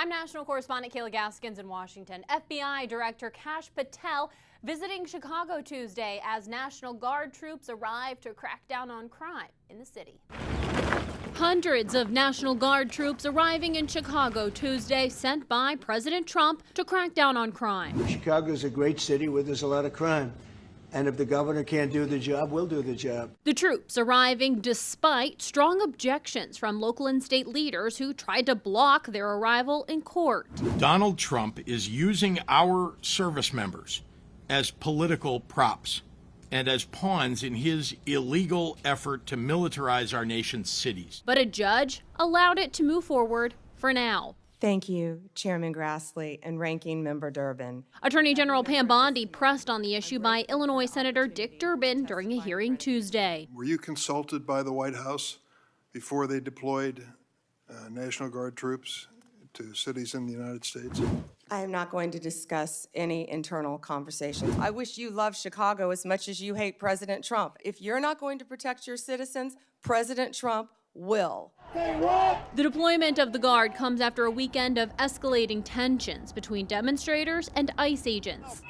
I'm national correspondent Kayla Gaskins in Washington. FBI Director Kash Patel visiting Chicago Tuesday as National Guard troops arrive to crack down on crime in the city. Hundreds of National Guard troops arriving in Chicago Tuesday, sent by President Trump to crack down on crime. Chicago's a great city where there's a lot of crime. And if the governor can't do the job, we'll do the job. The troops arriving despite strong objections from local and state leaders who tried to block their arrival in court. Donald Trump is using our service members as political props and as pawns in his illegal effort to militarize our nation's cities. But a judge allowed it to move forward for now. Thank you, Chairman Grassley and Ranking Member Durbin. Attorney General Pam Bondi pressed on the issue by Illinois Senator Dick Durbin during a hearing Tuesday. Were you consulted by the White House before they deployed National Guard troops to cities in the United States? I am not going to discuss any internal conversations. I wish you loved Chicago as much as you hate President Trump. If you're not going to protect your citizens, President Trump will. The deployment of the Guard comes after a weekend of escalating tensions between demonstrators and ICE agents.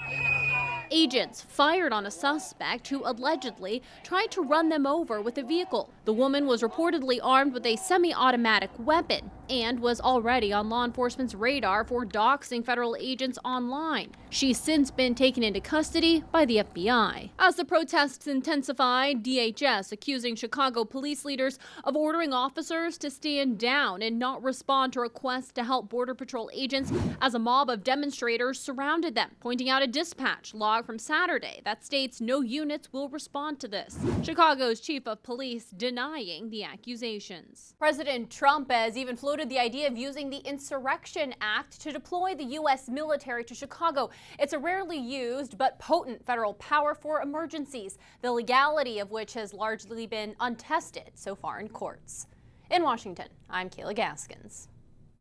Agents fired on a suspect who allegedly tried to run them over with a vehicle. The woman was reportedly armed with a semi-automatic weapon and was already on law enforcement's radar for doxing federal agents online. She's since been taken into custody by the FBI. As the protests intensified, DHS accusing Chicago police leaders of ordering officers to stand down and not respond to requests to help Border Patrol agents as a mob of demonstrators surrounded them, pointing out a dispatch log from Saturday that states no units will respond to this. Chicago's chief of police denying the accusations. President Trump has even floated the idea of using the Insurrection Act to deploy the U.S. military to Chicago. It's a rarely used but potent federal power for emergencies, the legality of which has largely been untested so far in courts. In Washington, I'm Kayla Gaskins.